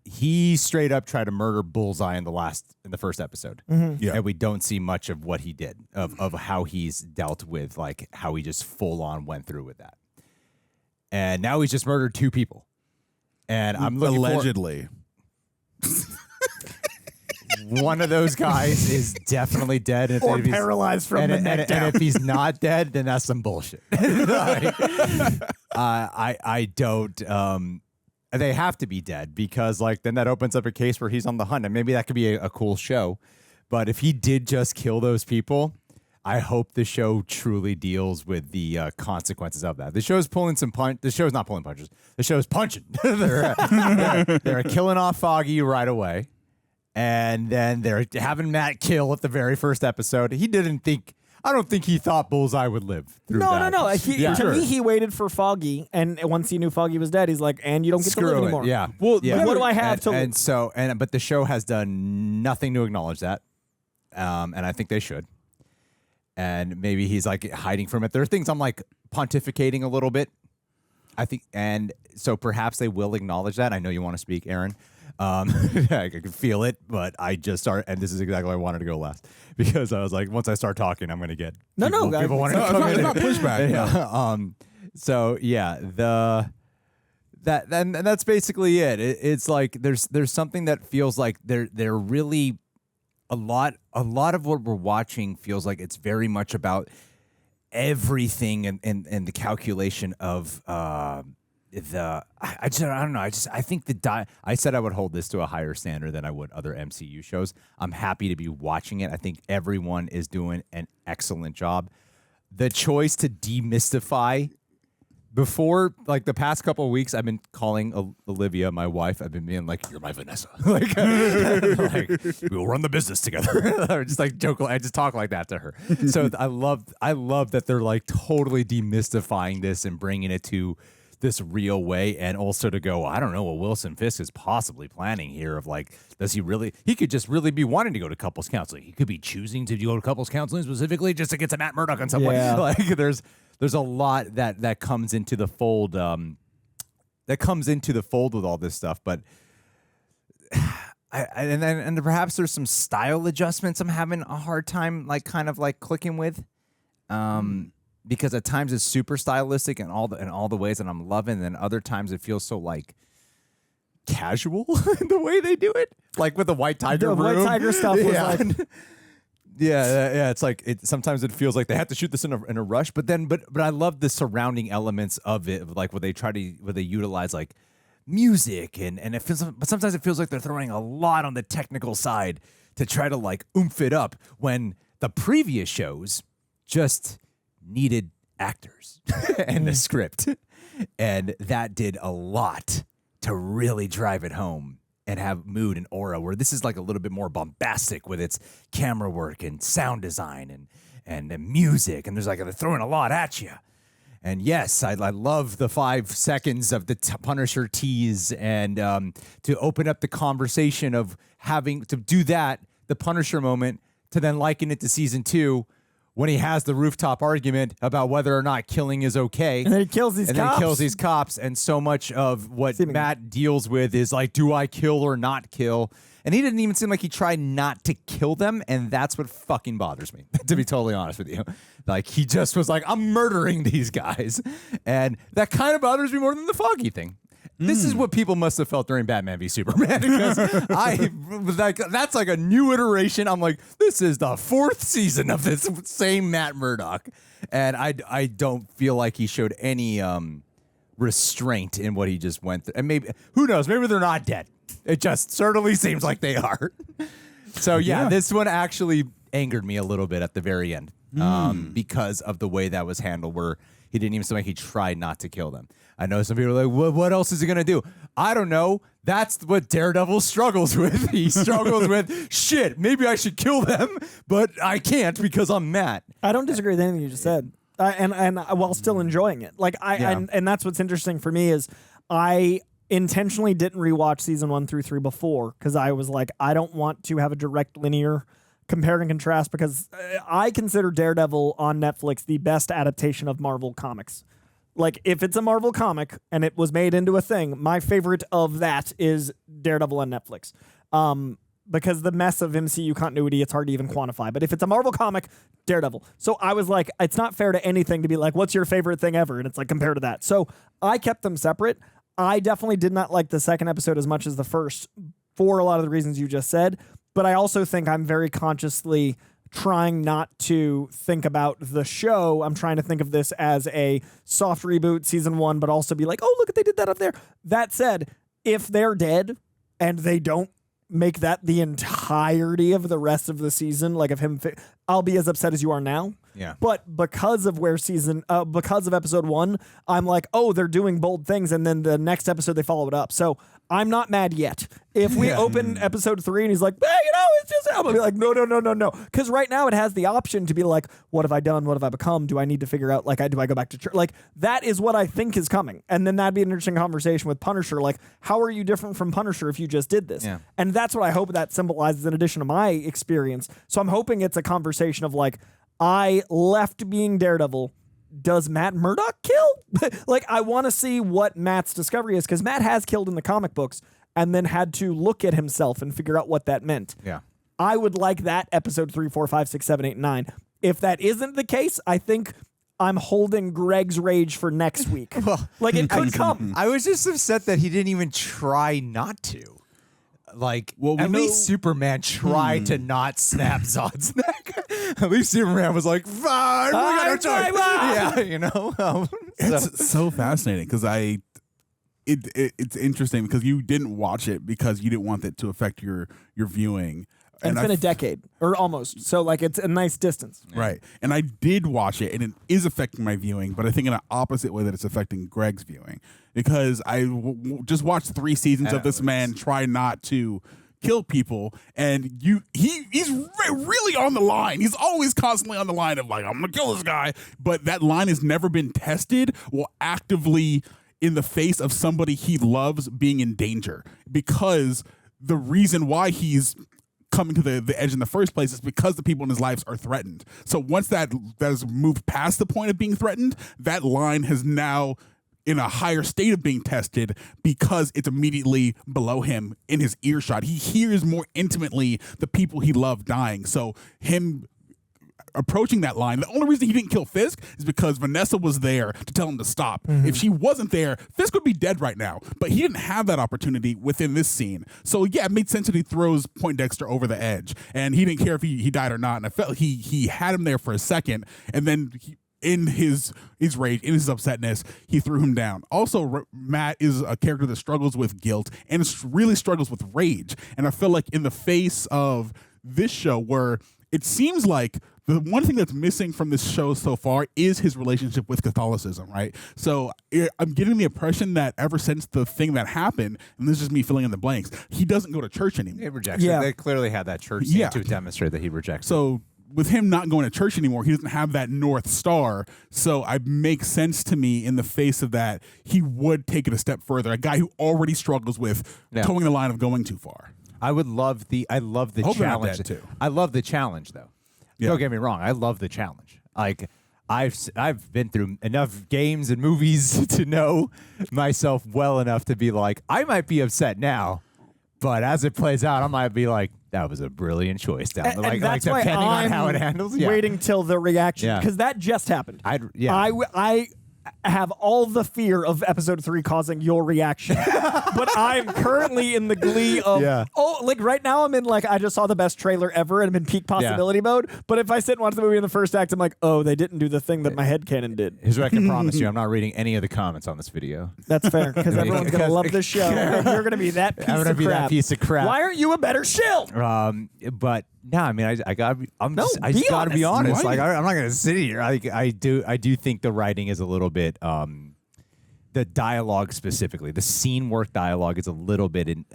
he straight up tried to murder Bullseye in the first episode. Yeah, and we don't see much of what he did of how he's dealt with like how he just full on went through with that. And now he's just murdered 2 people, and I'm looking allegedly. One of those guys is definitely dead. And or paralyzed from the neck down. And if he's not dead, then that's some bullshit. Like, I don't. They have to be dead because, like, then that opens up a case where he's on the hunt, and maybe that could be a cool show. But if he did just kill those people, I hope the show truly deals with the consequences of that. The show's pulling some punch. The show's not pulling punches. The show's punching. they're killing off Foggy right away. And then they're having Matt kill at the very first episode. He didn't think. I don't think he thought Bullseye would live through that. No. To me, he waited for Foggy, and once he knew Foggy was dead, he's like, "And you don't get to live anymore." Yeah. Well, what do I have to? And so, but the show has done nothing to acknowledge that, and I think they should. And maybe he's like hiding from it. There are things I'm like pontificating a little bit. I think, and so perhaps they will acknowledge that. I know you want to speak, Aaron. I can feel it, but I just start, and this is exactly why I wanted to go last because I was like, once I start talking, I'm going to get people want to come in. It's not pushback. Yeah. So yeah, that's basically it. It's like there's something that feels like they're really a lot of what we're watching feels like it's very much about everything and the calculation of I don't know. I think I said I would hold this to a higher standard than I would other MCU shows. I'm happy to be watching it. I think everyone is doing an excellent job. The choice to demystify before, like the past couple of weeks, I've been calling Olivia, my wife. I've been being like, "You're my Vanessa." like we'll run the business together. Or just like joke. I just talk like that to her. So I love that they're like totally demystifying this and bringing it to this real way, and also to go, I don't know what Wilson Fisk is possibly planning here. Of like, does he really? He could just really be wanting to go to couples counseling. He could be choosing to go to couples counseling specifically just to get to Matt Murdock on some way. Like there's a lot that comes into the fold. That comes into the fold with all this stuff, but and perhaps there's some style adjustments I'm having a hard time like kind of like clicking with. Because at times it's super stylistic in all the ways that I'm loving, and then other times it feels so like casual in the way they do it. Like with the White Tiger room. White Tiger stuff was like yeah. It's like sometimes it feels like they have to shoot this in a rush, but I love the surrounding elements of it, like where they utilize like music and it feels, but sometimes it feels like they're throwing a lot on the technical side to try to like oomph it up when the previous shows just needed actors and the script, and that did a lot to really drive it home and have mood and aura, where this is like a little bit more bombastic with its camera work and sound design and music, and there's like they're throwing a lot at you. And yes, I love the 5 seconds of the Punisher tease, and to open up the conversation of having to do that, the Punisher moment, to then liken it to season 2 when he has the rooftop argument about whether or not killing is okay. And then he kills these cops. And so much of what Matt deals with is like, do I kill or not kill? And he didn't even seem like he tried not to kill them, and that's what fucking bothers me, to be totally honest with you. Like, he just was like, I'm murdering these guys. And that kind of bothers me more than the Foggy thing. This is what people must have felt during Batman v Superman, because that's like a new iteration. I'm like, this is the 4th season of this same Matt Murdock, and I don't feel like he showed any restraint in what he just went through. And maybe, who knows, maybe they're not dead. It just certainly seems like they are. So yeah, this one actually angered me a little bit at the very end, because of the way that was handled, where he didn't even seem like he tried not to kill them. I know some people are like, what else is he going to do? I don't know. That's what Daredevil struggles with. He struggles with, shit, maybe I should kill them, but I can't because I'm Matt. I don't disagree with anything you just said. And while still enjoying it. Like and that's what's interesting for me is I intentionally didn't rewatch season 1 through 3 before, because I was like, I don't want to have a direct linear compare and contrast, because I consider Daredevil on Netflix the best adaptation of Marvel comics. Like, if it's a Marvel comic and it was made into a thing, my favorite of that is Daredevil on Netflix. Because the mess of MCU continuity, it's hard to even quantify. But if it's a Marvel comic, Daredevil. So I was like, it's not fair to anything to be like, what's your favorite thing ever? And it's like, compared to that. So I kept them separate. I definitely did not like the second episode as much as the first, for a lot of the reasons you just said. But I also think I'm very consciously trying not to think about the show. I'm trying to think of this as a soft reboot, season 1, but also be like, oh, look, they did that up there. That said, if they're dead and they don't make that the entirety of the rest of the season, like of him, I'll be as upset as you are now. Yeah. But because of because of episode 1, I'm like, oh, they're doing bold things, and then the next episode they follow it up. So I'm not mad yet. If we open episode 3 and he's like, hey, it's just, I'm gonna be like, no. Because right now it has the option to be like, what have I done? What have I become? Do I need to figure out, like, do I go back to church? Like, that is what I think is coming. And then that'd be an interesting conversation with Punisher. Like, how are you different from Punisher if you just did this? Yeah. And that's what I hope that symbolizes in addition to my experience. So I'm hoping it's a conversation of like, I left being Daredevil. Does Matt Murdock kill? Like, I want to see what Matt's discovery is, because Matt has killed in the comic books and then had to look at himself and figure out what that meant. Yeah. I would like that episode 3, 4, 5, 6, 7, 8, 9. If that isn't the case, I think I'm holding Greg's rage for next week. Like, it could come. I was just upset that he didn't even try not to. Like, at least Superman tried to not snap Zod's neck. At least Superman was like, fine, we got no choice. Yeah, you know? It's so fascinating, because it's interesting because you didn't watch it because you didn't want it to affect your viewing. And it's been a decade or almost. So like it's a nice distance. Right. And I did watch it, and it is affecting my viewing, but I think in an opposite way that it's affecting Greg's viewing, because I just watched 3 seasons of this man try not to kill people, and he's really on the line. He's always constantly on the line of like, I'm gonna kill this guy, but that line has never been tested while actively in the face of somebody he loves being in danger, because the reason why he's coming to the edge in the first place is because the people in his lives are threatened. So once that has moved past the point of being threatened, that line has now in a higher state of being tested because it's immediately below him in his earshot. He hears more intimately the people he loved dying. So him approaching that line, the only reason he didn't kill Fisk is because Vanessa was there to tell him to stop. If she wasn't there, Fisk would be dead right now. But he didn't have that opportunity within this scene. So yeah, it made sense that he throws Poindexter over the edge. And he didn't care if he died or not. And I felt he had him there for a second. And then in his rage, in his upsetness, he threw him down. Also, Matt is a character that struggles with guilt and really struggles with rage. And I feel like in the face of this show, where it seems like the one thing that's missing from this show so far is his relationship with Catholicism, right? So I'm getting the impression that ever since the thing that happened, and this is just me filling in the blanks, he doesn't go to church anymore. He rejects it. They clearly had that church scene to demonstrate that he rejects it. So with him not going to church anymore, he doesn't have that North Star. So it makes sense to me in the face of that, he would take it a step further. A guy who already struggles with towing the line of going too far. I love the challenge too. I love the challenge though. Yeah. Don't get me wrong. I love the challenge. Like I've been through enough games and movies to know myself well enough to be like, I might be upset now, but as it plays out, I might be like, that was a brilliant choice down. And that's why depending I'm on how it handles. Waiting till the reaction, because that just happened. I have all the fear of episode 3 causing your reaction, but I'm currently in the glee of like right now I'm in like I just saw the best trailer ever and I'm in peak possibility mode. But if I sit and watch the movie in the first act, I'm like, oh, they didn't do the thing that my headcanon did. Here's what I can promise you: I'm not reading any of the comments on this video. That's fair, because everyone's gonna love this show. And you're gonna be that piece I'm gonna of be crap. that piece of crap. Why aren't you a better shill? But no, I mean, I gotta. I just gotta be honest. Like I'm not gonna sit here. I do think the writing is a little bit. The dialogue specifically, the scene work dialogue is a little bit in.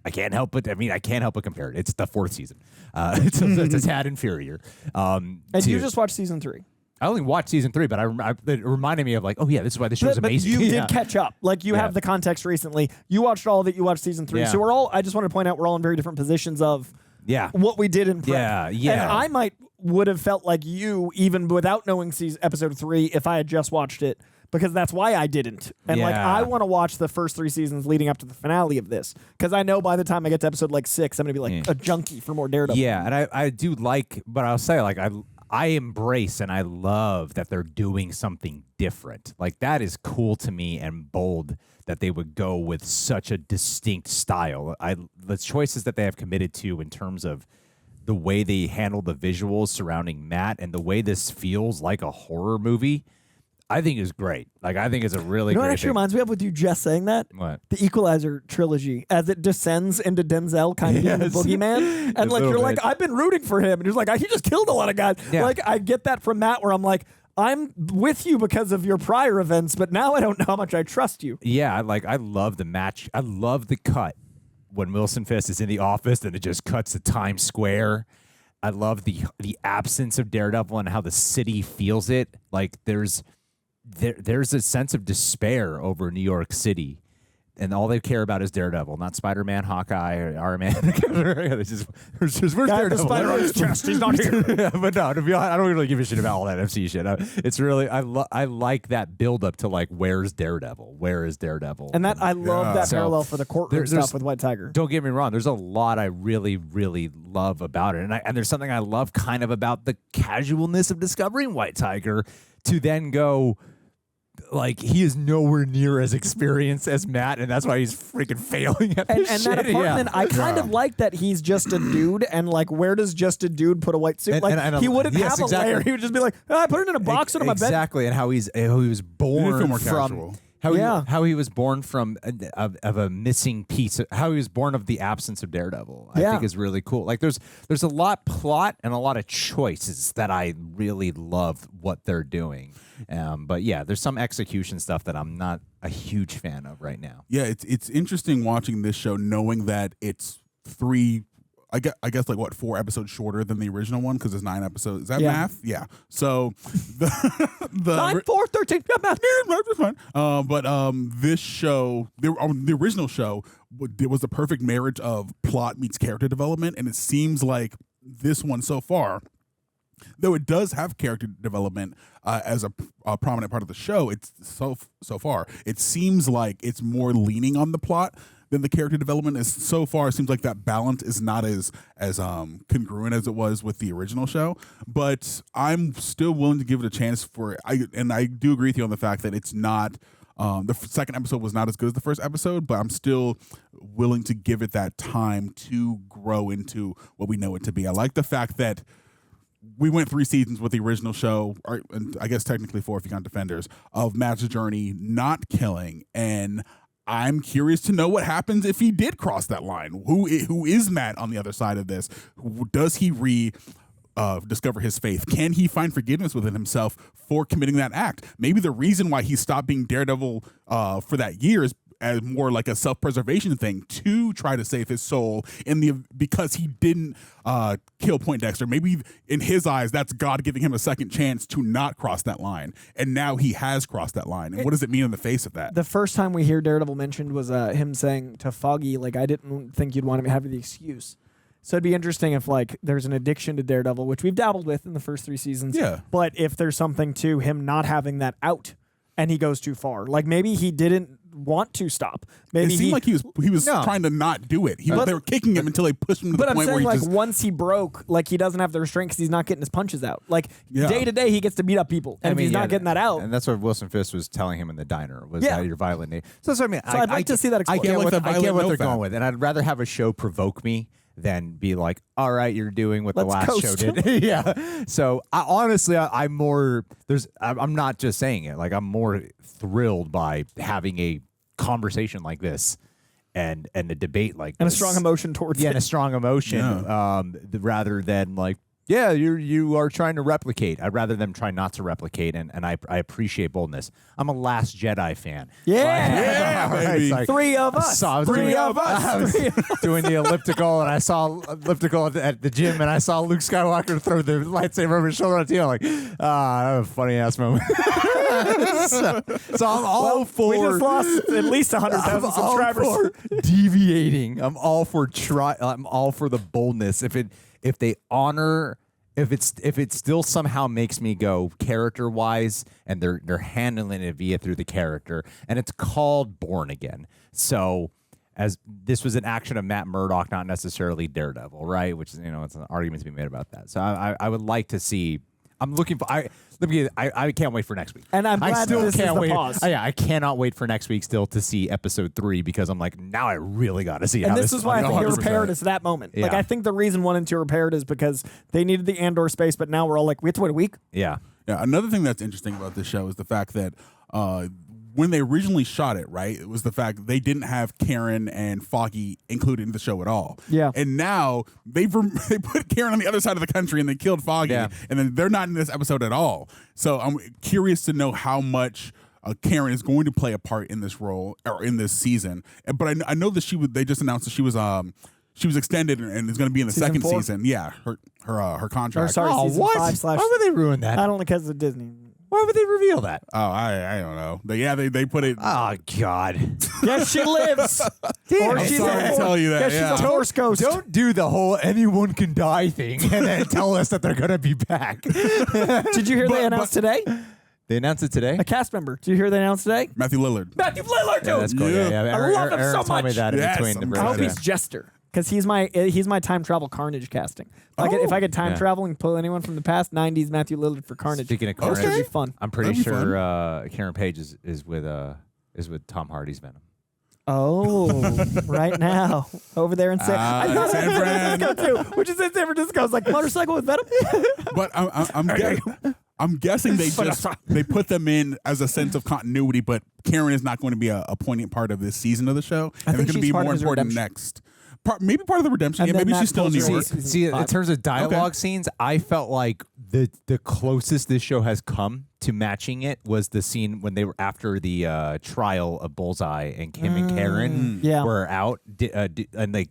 I can't help but. I mean, I can't help but compare it. It's the 4th season. It's a tad inferior. And you just watched season 3. I only watched season 3, but it reminded me of like, oh yeah, this is why this show's amazing. But you did catch up. Like you have the context recently. You watched all of it. You watched season 3. So we're all. I just want to point out we're all in very different positions of what we did in prep. And I would have felt like you even without knowing episode 3 if I had just watched it. Because that's why I didn't. And like I want to watch the first 3 seasons leading up to the finale of this. Because I know by the time I get to episode like 6, I'm going to be like a junkie for more Daredevil. Yeah, and I do like, but I'll say like I embrace and I love that they're doing something different. Like that is cool to me and bold that they would go with such a distinct style. The choices that they have committed to in terms of the way they handle the visuals surrounding Matt and the way this feels like a horror movie, I think is great. Like I think it's a really great what actually reminds me of with you just saying that? What? The Equalizer trilogy as it descends into Denzel kind of being the boogeyman. And like you're like, I've been rooting for him. And you're like, he just killed a lot of guys. Yeah. Like I get that from Matt where I'm like, I'm with you because of your prior events, but now I don't know how much I trust you. Yeah, I love the match. I love the cut when Wilson Fisk is in the office and it just cuts to Times Square. I love the absence of Daredevil and how the city feels it. Like there's a sense of despair over New York City, and all they care about is Daredevil, not Spider-Man, Hawkeye, or Iron Man. Where's Daredevil? Spider-Man's chest. He's not here. But no, to be honest, I don't really give a shit about all that MC shit. It's really I like that build up to like where's Daredevil? Where is Daredevil? And that I love that parallel for the courtroom stuff with White Tiger. Don't get me wrong. There's a lot I really, really love about it, and there's something I love kind of about the casualness of discovering White Tiger to then go. Like he is nowhere near as experienced as Matt, and that's why he's freaking failing at this shit. And that apartment, I kind of like that he's just a dude, and like, where does just a dude put a white suit? Like he wouldn't have a layer. He would just be like, I put it in a box under my bed. Exactly, and how he was born from. How he was born from of a missing piece. How he was born of the absence of Daredevil. I think is really cool. Like there's a lot plot and a lot of choices that I really love what they're doing. But yeah, there's some execution stuff that I'm not a huge fan of right now. Yeah, it's interesting watching this show, knowing that it's 3. I guess like what 4 episodes shorter than the original one because it's 9 episodes. Is that math? Yeah. So the 9, 4, 13. But this show, the original show, it was the perfect marriage of plot meets character development, and it seems like this one so far, though it does have character development as a prominent part of the show, it's so far it seems like it's more leaning on the plot than the character development is. So far it seems like that balance is not as congruent as it was with the original show, but I'm still willing to give it a chance I do agree with you on the fact that it's not the second episode was not as good as the first episode, but I'm still willing to give it that time to grow into what we know it to be. I like the fact that we went 3 seasons with the original show, and I guess technically 4 if you count Defenders, of Matt's journey not killing, and I'm curious to know what happens if he did cross that line. Who is Matt on the other side of this? Does he discover his faith? Can he find forgiveness within himself for committing that act? Maybe the reason why he stopped being Daredevil for that year is as more like a self-preservation thing to try to save his soul because he didn't kill Poindexter. Maybe in his eyes, that's God giving him a second chance to not cross that line. And now he has crossed that line. And what does it mean in the face of that? The first time we hear Daredevil mentioned was him saying to Foggy, like, I didn't think you'd want to have the excuse. So it'd be interesting if like there's an addiction to Daredevil, which we've dabbled with in the first 3 seasons. Yeah. But if there's something to him not having that out and he goes too far, like maybe he didn't want to stop. Maybe it seemed like he was trying to not do it. They were kicking him until they pushed him to the point where he like once he broke, like he doesn't have the restraint because he's not getting his punches out. Like day to day, he gets to beat up people, and if he's not getting that out, and that's what Wilson Fisk was telling him in the diner was that you're violent. So that's what I mean. So I'd like to see that explored. I get what they're going with, and I'd rather have a show provoke me than be like, all right, you're doing what the last show did. Yeah. So I'm more. I'm not just saying it. Like I'm more thrilled by having a conversation like this and a debate like and this. A strong emotion towards it. And a strong emotion rather than like, you are trying to replicate. I'd rather them try not to replicate, and I appreciate boldness. I'm a Last Jedi fan. Baby. Like, 3 of us. I was doing the elliptical, and I saw elliptical at the gym, and I saw Luke Skywalker throw the lightsaber over his shoulder on the team. I'm like, that was a funny ass moment. so I'm all for. We just lost at least 100,000 subscribers. I'm all for deviating. I'm all for I'm all for the boldness. If they honor, if it still somehow makes me go character wise, and they're handling it through the character, and it's called Born Again. So as this was an action of Matt Murdock, not necessarily Daredevil, right? Which is it's an argument to be made about that. So I would like to see. I'm looking for. I can't wait for next week. And I'm glad I still this can't is the wait. pause. I cannot wait for next week still to see episode 3 because I'm like, now I really got to see. And how this is why I think 100%. it repaired is that moment. Yeah. Like I think the reason 1 and 2 repaired is because they needed the Andor space, but now we're all like, we have to wait a week. Yeah. Another thing that's interesting about this show is the fact that when they originally shot it, right, it was the fact they didn't have Karen and Foggy included in the show at all. Yeah. And now they put Karen on the other side of the country and they killed Foggy, and then they're not in this episode at all. So I'm curious to know how much Karen is going to play a part in this role or in this season. But I know that they just announced that she was extended and is going to be in the second 4? season. Yeah, her contract. Or sorry, season 5 / Why would they ruin that? I don't know because of Disney. Why would they reveal that? Oh, I don't know. They put it. Oh God. Yes, she lives. Damn, or I'm she's sorry to tell you that. She's a Force ghost. Don't do the whole anyone can die thing and then tell us that they're gonna be back. Did you hear they announced today? They announced it today. A cast member. Did you hear they announced today? Matthew Lillard. Matthew Lillard, dude. Yeah, that's cool. Yeah. I love him so told me much. that in Yes, between the I hope breaks. he's Jester. Because he's my time travel Carnage casting. If I could time travel and pull anyone from the past, 90s Matthew Lillard for Carnage. Speaking of Carnage, it'd be fun. I'm pretty sure Karen Page is with Tom Hardy's Venom. Oh, right now over there in San Francisco too, which is in San Francisco. It's like motorcycle with Venom. But I'm guessing they put them in as a sense of continuity, but Karen is not going to be a poignant part of this season of the show, and it's going to be more important next. Maybe part of the redemption. Yeah, maybe she's still in New York. See, in terms of dialogue scenes, I felt like the closest this show has come to matching it was the scene when they were after the trial of Bullseye and Kim and Karen were out, and like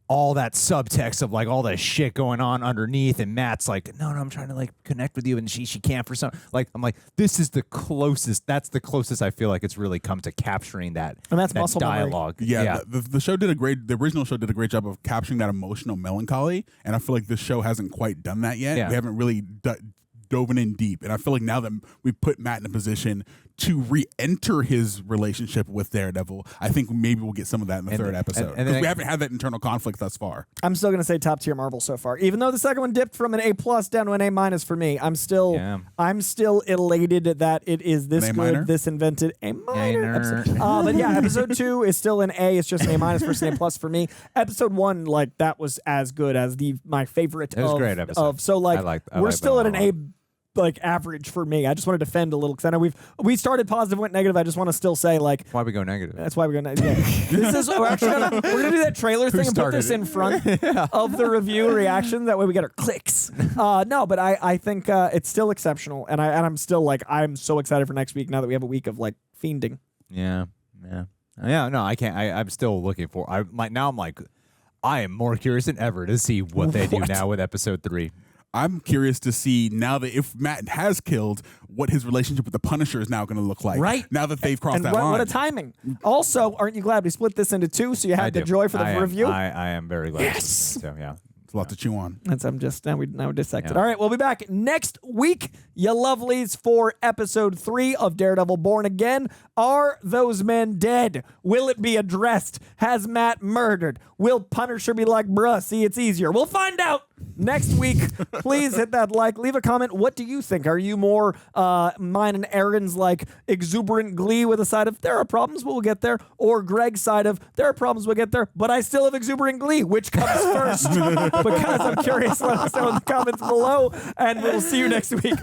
all that subtext of like all the shit going on underneath, and Matt's like, no, I'm trying to like connect with you, and she can't for some, like, I'm like, this is the closest. That's the closest I feel like it's really come to capturing that. And that's that muscle dialogue. memory. The show did the original show did a great job of capturing that emotional melancholy, and I feel like this show hasn't quite done that yet. We haven't really dove in deep, and I feel like now that we've put Matt in a position to re-enter his relationship with Daredevil, I think maybe we'll get some of that in the third episode, because we haven't had that internal conflict thus far. I'm still going to say top tier Marvel so far, even though the second one dipped from an A+ down to an A- for me. I'm still elated that it is this good, this invented A- episode. But yeah, episode 2 is still an A. It's just an A- versus an A+ for me. Episode 1, like, that was as good as my favorite. It was a great episode. So like, we're still at an A. like average for me. I just want to defend a little because I know we started positive, went negative. I just want to still say like why we go negative. That's why we go negative. Yeah. This is we're gonna do that trailer thing and put this in front of the review reaction. That way we get our clicks. No, but I think it's still exceptional, and I'm still like I'm so excited for next week now that we have a week of like fiending. Yeah. No, I can't. I'm still looking for. I'm like I am more curious than ever to see what they do now with episode 3. I'm curious to see now that if Matt has killed, what his relationship with the Punisher is now going to look like. Right. Now that they've crossed that line. What a timing. Also, aren't you glad we split this into 2 so you had the joy for the review? I am very glad. Yes. So, yeah. It's a lot to chew on. Now we dissected. All right, we'll be back next week, you lovelies, for episode 3 of Daredevil Born Again. Are those men dead? Will it be addressed? Has Matt murdered? Will Punisher be like, bruh, see, it's easier? We'll find out next week. Please hit that like. Leave a comment. What do you think? Are you more mine and Aaron's like exuberant glee with a side of there are problems, but we'll get there? Or Greg's side of there are problems, we'll get there, but I still have exuberant glee. Which comes first? Because I'm curious. Let us know in the comments below, and we'll see you next week.